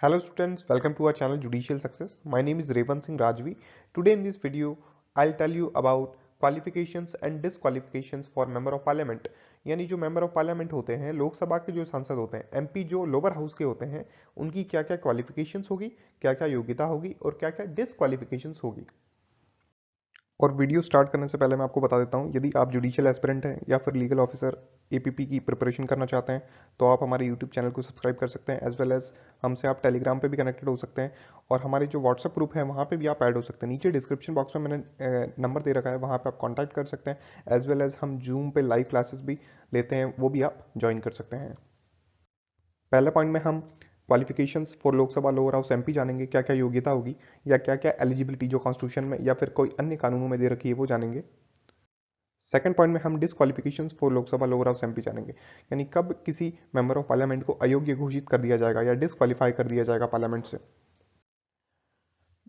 Hello students, welcome to our channel Judicial Success. My name is Revan Singh Rajvi. Today in this video, I'll tell you about qualifications and disqualifications for member of parliament. यानी जो member of parliament होते हैं, लोकसभा के जो सांसद होते हैं, MP जो लोअर हाउस के होते हैं, उनकी क्या क्या क्वालिफिकेशंस होगी, क्या क्या योग्यता होगी और क्या क्या डिसक्वालिफिकेशंस होगी। और वीडियो स्टार्ट करने से पहले मैं आपको बता देता हूं, यदि आप जुडिशियल एस्पिरेंट हैं या फिर लीगल ऑफिसर एपीपी की प्रिपरेशन करना चाहते हैं तो आप हमारे यूट्यूब चैनल को सब्सक्राइब कर सकते हैं, एज वेल एज हमसे आप टेलीग्राम पे भी कनेक्टेड हो सकते हैं और हमारे जो व्हाट्सएप ग्रुप है वहाँ पे भी आप ऐड हो सकते हैं। नीचे डिस्क्रिप्शन बॉक्स में मैंने नंबर दे रखा है, वहाँ पे आप कॉन्टैक्ट कर सकते हैं, एज वेल एज हम जूम पे लाइव क्लासेस भी लेते हैं, वो भी आप ज्वाइन कर सकते हैं। पहले पॉइंट में हम qualifications for Lok Sabha lower house MP जानेंगे, क्या क्या योग्यता होगी या क्या क्या एलिजिबिलिटी जो कॉन्स्टिट्यूशन में या फिर कोई अन्य कानूनों में दे रखी है वो जानेंगे। सेकंड पॉइंट में हम disqualifications for Lok Sabha lower house MP जानेंगे, यानी कब किसी मेंबर ऑफ पार्लियामेंट को अयोग्य घोषित कर दिया जाएगा या डिसक्वालीफाई कर दिया जाएगा पार्लियामेंट से।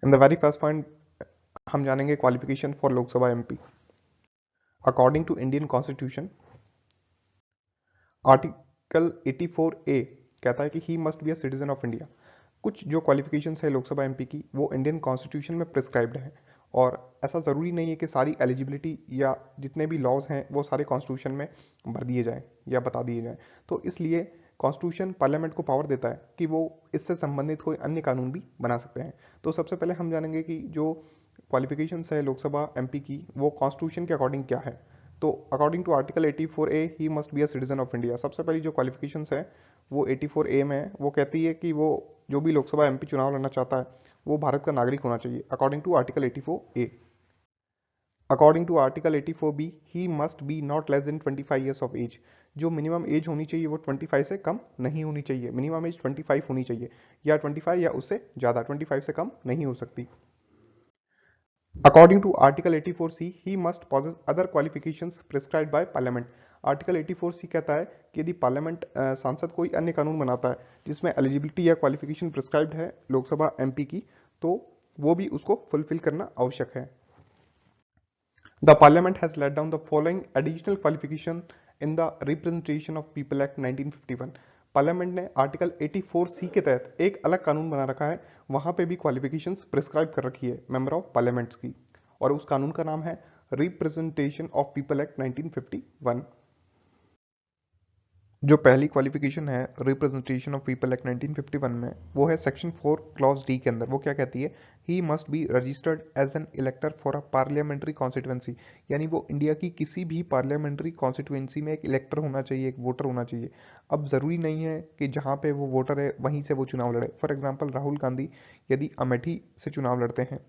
In the very first point हम जानेंगे qualification for Lok Sabha MP. According to Indian constitution article 84A कहता है कि he must be a citizen of India. कुछ जो क्वालिफिकेशंस है लोकसभा एमपी की वो इंडियन कॉन्स्टिट्यूशन में प्रिस्क्राइब्ड है और ऐसा ज़रूरी नहीं है कि सारी एलिजिबिलिटी या जितने भी लॉज हैं वो सारे कॉन्स्टिट्यूशन में भर दिए जाएं या बता दिए जाएं। तो इसलिए कॉन्स्टिट्यूशन पार्लियामेंट को पावर देता है कि वो इससे संबंधित कोई अन्य कानून भी बना सकते हैं। तो सबसे पहले हम जानेंगे कि जो क्वालिफिकेशंस है लोकसभा एमपी की वो कॉन्स्टिट्यूशन के अकॉर्डिंग क्या है। तो according to article 84A he must be a citizen of India. सबसे पहली जो क्वालिफिकेशंस है वो 84A में है, वो कहती है कि वो जो भी लोकसभा एमपी चुनाव लड़ना चाहता है वो भारत का नागरिक होना चाहिए, according to article 84A। According to article 84B he must be not less than 25 years of age. जो मिनिमम एज होनी चाहिए वो 25 से कम नहीं होनी चाहिए, मिनिमम एज 25 होनी चाहिए या 25 या उससे ज़्यादा, 25 से कम नहीं हो सकती। According to Article 84C, he must possess other qualifications prescribed by Parliament. Article 84C कहता है कि यदि पार्लियामेंट सांसद कोई अन्य कानून बनाता है जिसमें एलिजिबिलिटी या क्वालिफिकेशन प्रिस्क्राइब्ड है लोकसभा एमपी की, तो वो भी उसको फुलफिल करना आवश्यक है। The Parliament has laid down the following additional qualification in the Representation of People Act 1951. Parliament ने आर्टिकल 84C के तहत एक अलग कानून बना रखा है, वहां पे भी क्वालिफिकेशंस प्रिस्क्राइब कर रखी है मेंबर ऑफ पार्लियामेंट्स की, और उस कानून का नाम है रिप्रेजेंटेशन ऑफ पीपल एक्ट 1951। जो पहली क्वालिफिकेशन है रिप्रेजेंटेशन ऑफ पीपल एक्ट 1951 में, वो है सेक्शन 4 क्लॉज डी के अंदर। वो क्या कहती है, he must be registered as an elector for a parliamentary constituency. यानी वो इंडिया की किसी भी पार्लियामेंट्री कॉन्स्टिट्यूएंसी में एक इलेक्टर होना चाहिए, एक वोटर होना चाहिए। अब ज़रूरी नहीं है कि जहाँ पे वो वोटर है वहीं से वो चुनाव लड़े। फॉर एग्जाम्पल राहुल गांधी यदि अमेठी से चुनाव लड़ते हैं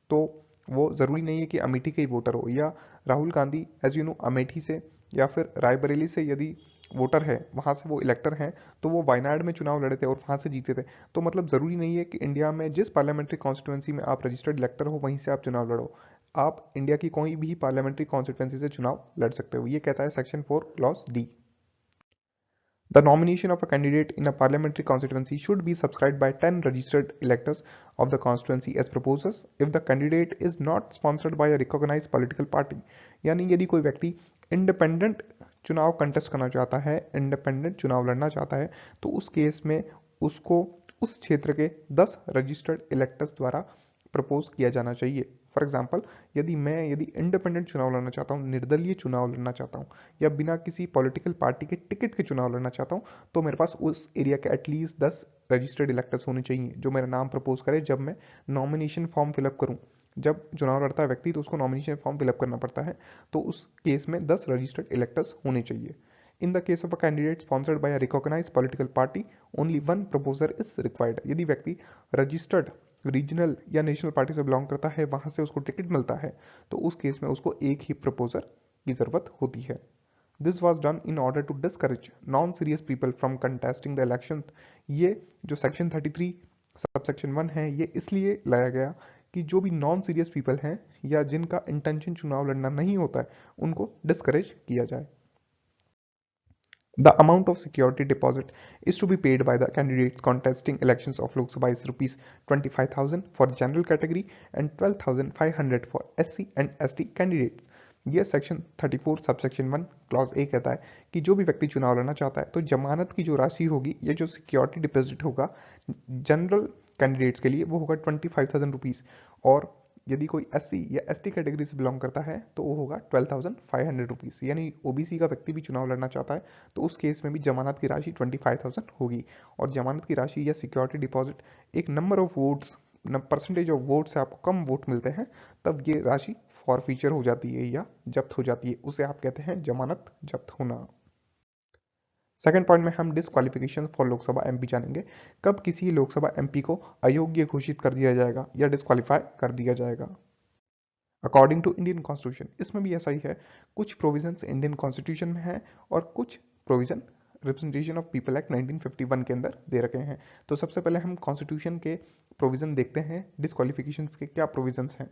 तो वो ज़रूरी नहीं है कि अमेठी के ही वोटर हो, या Rahul Gandhi as you know Amethi से या फिर रायबरेली से यदि वोटर है, वहाँ से वो इलेक्टर हैं, तो वो वायनाड में चुनाव लड़े थे और वहाँ से जीते थे। तो मतलब ज़रूरी नहीं है कि इंडिया में जिस पार्लियामेंट्री कॉन्स्टिट्यूंसी में आप रजिस्टर्ड इलेक्टर हो वहीं से आप चुनाव लड़ो, आप इंडिया की कोई भी पार्लियामेंट्री कॉन्स्टिट्यूंसी से चुनाव लड़ सकते हो। ये कहता है section 4 clause D. The nomination of a candidate in a parliamentary constituency should be subscribed by 10 registered electors of the constituency as proposers if the candidate is not sponsored by a recognized political party। यानी यदि कोई व्यक्ति independent चुनाव contest करना चाहता है, independent चुनाव लड़ना चाहता है, तो उस केस में उसको उस क्षेत्र के 10 रजिस्टर्ड इलेक्टर्स द्वारा प्रपोज किया जाना चाहिए। फॉर एग्जाम्पल यदि इंडिपेंडेंट चुनाव लड़ना चाहता हूँ, निर्दलीय चुनाव लड़ना चाहता हूँ या बिना किसी पॉलिटिकल पार्टी के टिकट के चुनाव लड़ना चाहता हूँ, तो मेरे पास उस एरिया के एटलीस्ट 10 रजिस्टर्ड इलेक्टर्स होने चाहिए जो मेरा नाम प्रपोज करे जब मैं नॉमिनेशन फॉर्म फिलअप करूँ। जब चुनाव लड़ता है व्यक्ति तो उसको नॉमिनेशन फॉर्म फिलअप करना पड़ता है, तो उस केस में 10 रजिस्टर्ड इलेक्टर्स होने चाहिए। In the case of a candidate sponsored by a recognized political party, only one proposer is required। यदि व्यक्ति रजिस्टर्ड रीजनल या नेशनल पार्टी से बिलोंग करता है, वहां से उसको टिकट मिलता है, तो उस केस में उसको एक ही प्रपोजर की जरूरत होती है। This was done in order to discourage non serious people from contesting the election. ये जो सेक्शन 33 सबसेक्शन 1 है, ये इसलिए लाया गया कि जो भी नॉन सीरियस पीपल हैं या जिनका इंटेंशन चुनाव लड़ना नहीं होता है, उनको डिस्करेज किया जाए। The amount of security deposit is to be paid by the candidates contesting elections of Lok Sabha is rupees 25,000 for general category and 12,500 for SC and ST candidates। ये सेक्शन 34 सबसेक्शन 1 क्लॉज ए कहता है कि जो भी व्यक्ति चुनाव लड़ना चाहता है तो जमानत की जो राशि होगी या जो सिक्योरिटी डिपॉजिट होगा जनरल कैंडिडेट्स के लिए वो होगा 25,000 रुपीज़, और यदि कोई एससी या एसटी कैटेगरी से बिलोंग करता है तो वो होगा 12,500 रुपीज़। यानी ओबीसी का व्यक्ति भी चुनाव लड़ना चाहता है तो उस केस में भी जमानत की राशि 25,000 होगी, और जमानत की राशि या सिक्योरिटी डिपॉजिट एक number of votes percentage of vote से आपको कम वोट मिलते हैं तब ये राशि फॉरफीचर हो जाती है या जब्त हो जाती है, उसे आप कहते हैं जमानत जब्त होना। सेकंड पॉइंट में हम डिस्क्वालिफिकेशन फॉर लोकसभा एमपी जानेंगे। कब किसी लोकसभा एमपी को अयोग्य घोषित कर दिया जाएगा या डिस्क्वालीफाई कर दिया जाएगा। अकॉर्डिंग टू इंडियन कॉन्स्टिट्यूशन, इसमें भी ऐसा ही है, कुछ प्रोविजंस इंडियन कॉन्स्टिट्यूशन में है और कुछ provision representation of people act 1951 के अंदर दे रखे हैं। तो सबसे पहले हम कॉन्स्टिट्यूशन के प्रोविजन देखते हैं, डिस्क्वालिफिकेशन के क्या प्रोविजंस हैं।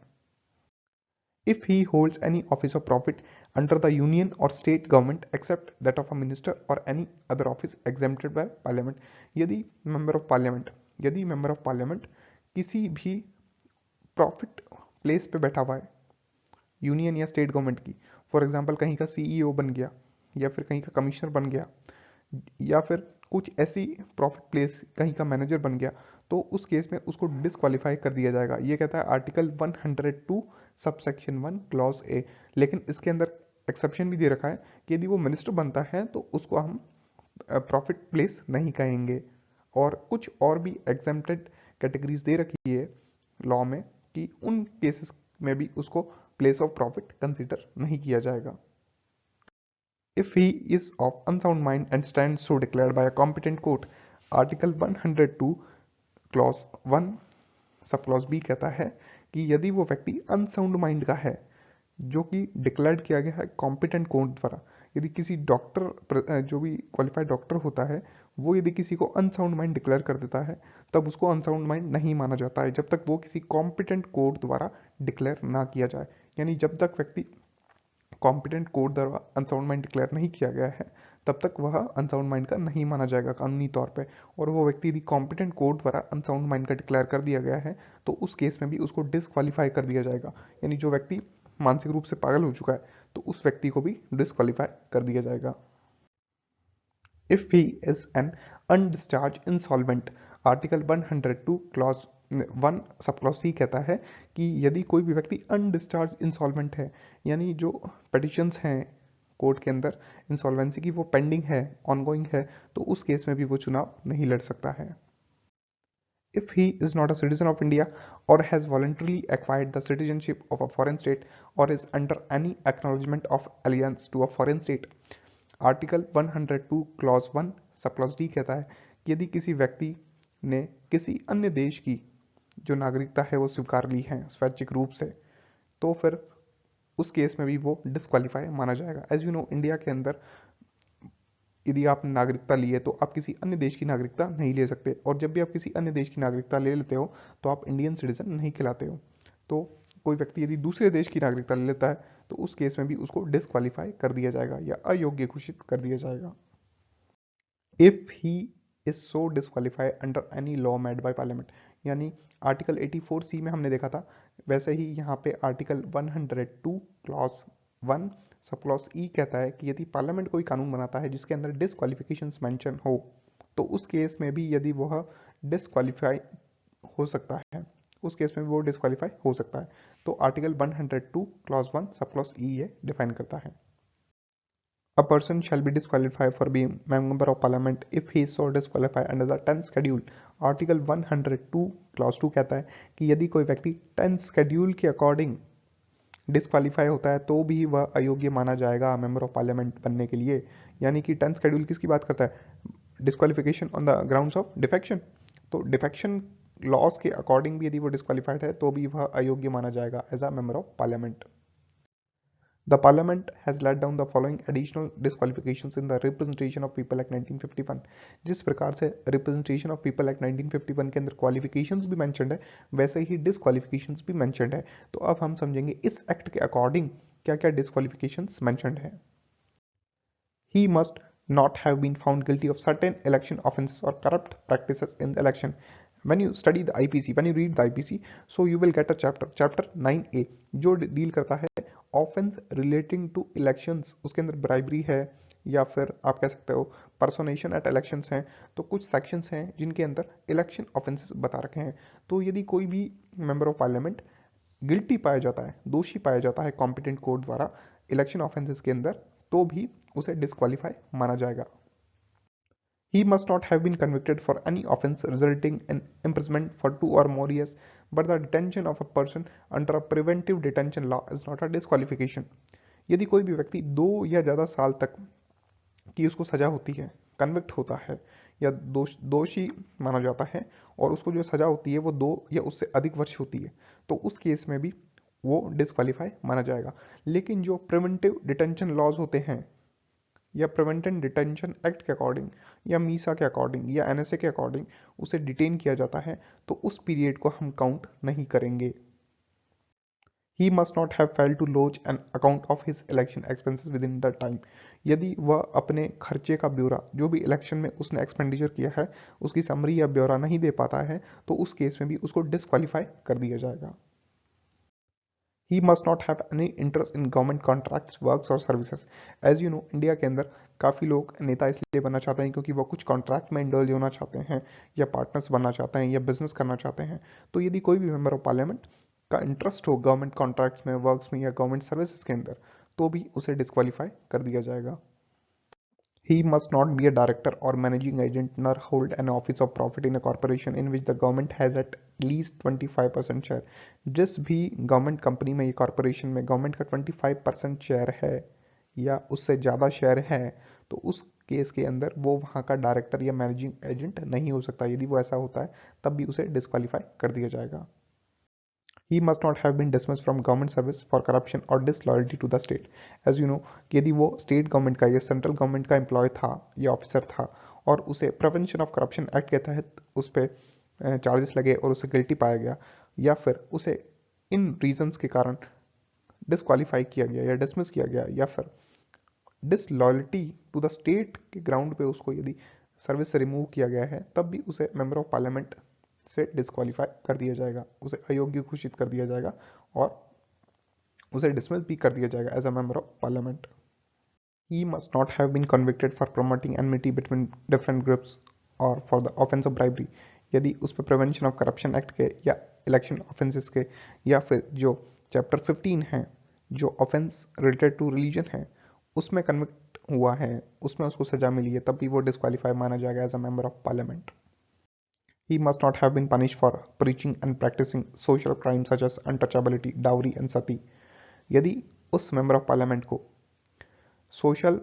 If he holds any office of profit under the union or state government except that of a minister or any other office exempted by parliament, यदि मेंबर ऑफ पार्लियामेंट किसी भी profit place पे बैठा हुआ है union या state government की, for example कहीं का सीईओ बन गया या फिर कहीं का कमिश्नर बन गया या फिर कुछ ऐसी प्रॉफिट प्लेस कहीं का मैनेजर बन गया, तो उस केस में उसको डिस्क्वालीफाई कर दिया जाएगा। ये कहता है आर्टिकल 102 सबसेक्शन 1 क्लॉज ए। लेकिन इसके अंदर एक्सेप्शन भी दे रखा है कि यदि वो मिनिस्टर बनता है तो उसको हम प्रॉफिट प्लेस नहीं कहेंगे, और कुछ और भी एग्जेम्प्टेड कैटेगरीज दे रखी है लॉ में कि उन केसेस में भी उसको प्लेस ऑफ प्रॉफिट कंसिडर नहीं किया जाएगा। If he is of unsound mind and stands so declared by a competent court, article 102 clause 1 sub clause B कहता है कि यदि वो व्यक्ति अनसाउंड माइंड का है जो कि डिक्लेयर किया गया है कॉम्पिटेंट कोर्ट द्वारा, यदि किसी डॉक्टर जो भी क्वालिफाइड डॉक्टर होता है वो यदि किसी को अनसाउंड माइंड डिक्लेयर कर देता है तब उसको अनसाउंड माइंड नहीं माना जाता है जब तक वो किसी कॉम्पिटेंट कोर्ट द्वारा डिक्लेयर ना किया जाए। यानी जब तक व्यक्ति कॉम्पिटेंट कोर्ट द्वारा अनसाउंड माइंड डिक्लेयर नहीं किया गया है तब तक वह अनसाउंड माइंड का नहीं माना जाएगा कानूनी तौर पे, और वो व्यक्ति यदि कॉम्पिटेंट कोर्ट द्वारा अनसाउंड माइंड का डिक्लेयर कर दिया गया है तो उस केस में भी उसको डिस्क्वालीफाई कर दिया जाएगा। यानी जो व्यक्ति मानसिक रूप से पागल हो चुका है तो उस व्यक्ति को भी डिस्क्वालीफाई कर दिया जाएगा। If he is an undischarged insolvent, article 102 clause 1 sub clause C कहता है कि यदि कोई भी व्यक्ति अनडिस्चार्ज इंसॉल्वेंट है, यानी जो पिटिशंस हैं कोर्ट के अंदर इंसॉल्वेंसी की वो पेंडिंग है, ऑनगोइंग है, तो उस केस में भी वो चुनाव नहीं लड़ सकता है। If he is not a citizen of India or has voluntarily acquired the citizenship of a foreign state or is under any acknowledgement of allegiance to a foreign state, article 102 clause 1 sub clause D कहता है कि यदि किसी व्यक्ति ने किसी अन्य देश की जो नागरिकता है वो स्वीकार ली है स्वैच्छिक रूप से, तो फिर उस केस में भी वो डिस्क्वालीफाई माना जाएगा। एज यू नो, इंडिया के अंदर यदि आप नागरिकता लिए तो आप किसी अन्य देश की नागरिकता नहीं ले सकते, और जब भी आप किसी अन्य देश की नागरिकता ले लेते हो तो आप इंडियन सिटीजन नहीं कहलाते हो। तो कोई व्यक्ति यदि दूसरे देश की नागरिकता ले लेता है तो उस केस में भी उसको डिस्क्वालीफाई कर दिया जाएगा या अयोग्य घोषित कर दिया जाएगा। If he is so disqualify under any law made by parliament, यानी आर्टिकल 84C में हमने देखा था, वैसे ही यहाँ पे आर्टिकल 102 क्लॉज 1 सब क्लॉज ई कहता है कि यदि पार्लियामेंट कोई कानून बनाता है जिसके अंदर डिस्क्वालिफिकेशंस मेंशन हो तो उस केस में भी यदि वह डिस्क्वालीफाई हो सकता है, उस केस में भी वो डिस्क्वालीफाई हो सकता है। तो आर्टिकल 102 क्लॉज 1 सब क्लॉज ई ये डिफाइन करता है। A person shall be disqualified for being member of parliament if he is so disqualified under the 10th schedule। Article 102 clause 2 कहता है कि यदि कोई व्यक्ति 10th schedule के अकॉर्डिंग डिस्क्वालीफाई होता है तो भी वह अयोग्य माना जाएगा मेंबर ऑफ पार्लियामेंट बनने के लिए। यानी कि 10th schedule किसकी बात करता है? Disqualification on the grounds of defection. तो डिफेक्शन लॉज के अकॉर्डिंग भी यदि वो डिस्क्वालीफाइड है तो भी वह अयोग्य माना जाएगा as a member of parliament. The Parliament has laid down the following additional disqualifications in the Representation of People Act 1951। जिस प्रकार से Representation of People Act 1951 के अंदर qualifications भी mentioned है वैसे ही disqualifications भी mentioned है। तो अब हम समझेंगे इस एक्ट के अकॉर्डिंग क्या क्या disqualifications mentioned है। He must not have been found guilty of certain election offences or corrupt practices in the election। When you study the IPC, when you read the IPC, so you will get a chapter 9A जो deal करता है offence relating to elections, उसके अंदर bribery है या फिर आप कह सकते हो पर्सोनेशन एट इलेक्शंस हैं, तो कुछ सेक्शंस हैं जिनके अंदर इलेक्शन ऑफेंसेस बता रखे हैं। तो यदि कोई भी मेंबर ऑफ पार्लियामेंट गिल्टी पाया जाता है, दोषी पाया जाता है कॉम्पिटेंट कोर्ट द्वारा इलेक्शन ऑफेंसेस के अंदर, तो भी उसे डिस्क्वालीफाई माना जाएगा। He must not have been convicted for any offense resulting in imprisonment for 2 or more years, but the detention of a person under a preventive detention law is not a disqualification. यदि कोई भी व्यक्ति 2 या ज़्यादा साल तक की उसको सजा होती है, कन्विक्ट होता है या दोषी माना जाता है और उसको जो सजा होती है वो 2 या उससे अधिक वर्ष होती है, तो उस केस में भी वो डिस्क्वालीफाई माना जाएगा। लेकिन जो प्रिवेंटिव डिटेंशन लॉज होते हैं या प्रिवेंटिव डिटेंशन एक्ट के अकॉर्डिंग या मीसा के अकॉर्डिंग या एनएसए के अकॉर्डिंग उसे डिटेन किया जाता है, तो उस पीरियड को हम काउंट नहीं करेंगे। He must not have failed to lodge an account of his election expenses within the time. यदि वह अपने खर्चे का ब्यौरा जो भी इलेक्शन में उसने एक्सपेंडिचर किया है उसकी समरी या ब्यौरा नहीं दे पाता है, तो उस केस में भी उसको डिस्क्वालीफाई कर दिया जाएगा। He must not have any interest in government contracts, works or services. As you know, India के अंदर काफ़ी लोग नेता इसलिए बनना चाहते हैं क्योंकि वो कुछ कॉन्ट्रैक्ट में इंडल्ज होना चाहते हैं या पार्टनर्स बनना चाहते हैं या बिजनेस करना चाहते हैं। तो यदि कोई भी मेंबर ऑफ पार्लियामेंट का इंटरेस्ट हो गवर्नमेंट कॉन्ट्रैक्ट्स में, वर्क्स में या गवर्नमेंट सर्विसेज के अंदर, तो भी उसे डिस्क्वालीफाई कर दिया जाएगा। He must not be a director or managing agent nor hold an office of profit in a corporation in which the government has at least 25% share. जिस भी गवर्नमेंट कंपनी में या कॉरपोरेशन में गवर्नमेंट का 25% share है या उससे ज़्यादा शेयर है, तो उस केस के अंदर वो वहाँ का डायरेक्टर या मैनेजिंग एजेंट नहीं हो सकता। यदि वो ऐसा होता है तब भी उसे डिस्क्वालीफाई कर दिया जाएगा। He must not have been dismissed from government service for corruption or disloyalty to the state. As you know, कि यदि वो स्टेट गवर्नमेंट का या सेंट्रल गवर्नमेंट का एम्प्लॉय था या ऑफिसर था और उसे प्रिवेंशन ऑफ करप्शन एक्ट के तहत उस पर चार्जेस लगे और उसे गिल्टी पाया गया या फिर उसे इन रीजंस के कारण डिस्क्वालीफाई किया गया या डिसमिस किया गया या फिर डिसलॉयल्टी टू द स्टेट के ग्राउंड पे उसको यदि सर्विस से रिमूव किया गया है, तब भी उसे मेंबर ऑफ पार्लियामेंट से डिस्क्वालीफाई कर दिया जाएगा, उसे अयोग्य घोषित कर दिया जाएगा और उसे डिसमिस भी कर दिया जाएगा as a member of parliament. He must not have been convicted for promoting enmity between different groups or for the offense of bribery. यदि उस पर प्रिवेंशन ऑफ करप्शन एक्ट के या इलेक्शन ऑफेंसेस के या फिर जो चैप्टर 15 है जो ऑफेंस रिलेटेड टू रिलीजन है उसमें कन्विक्ट हुआ है, उसमें उसको सजा मिली है, तब भी वो डिस्क्वालीफाई माना जाएगा as a member of parliament. He must not have been punished for preaching and practicing social crimes such as untouchability, dowry and sati. यदि उस मेंबर ऑफ पार्लियामेंट को सोशल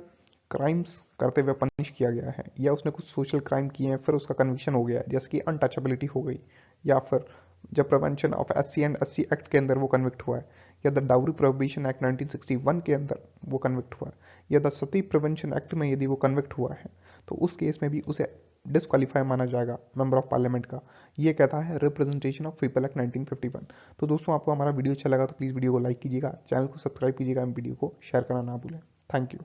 क्राइम्स करते हुए पनिश किया गया है या उसने कुछ सोशल क्राइम किए हैं फिर उसका कन्विक्शन हो गया है, जैसे कि अनटचेबिलिटी हो गई या फिर जब prevention of SC and SC act के अंदर वो कन्विक्ट हुआ है या द डाउरी प्रोहिबिशन एक्ट 1961 के अंदर वो कन्विक्ट हुआ है या द सती प्रिवेंशन एक्ट में यदि वो कन्विक्ट हुआ है, तो उस केस में भी उसे डिस्क्वालीफाई माना जाएगा मेंबर ऑफ पार्लियामेंट का। ये कहता है रिप्रेजेंटेशन ऑफ पीपल एक्ट 1951। तो दोस्तों, आपको हमारा वीडियो अच्छा लगा तो प्लीज़ वीडियो को लाइक कीजिएगा, चैनल को सब्सक्राइब कीजिएगा, वीडियो को शेयर करना ना भूलें। Thank you.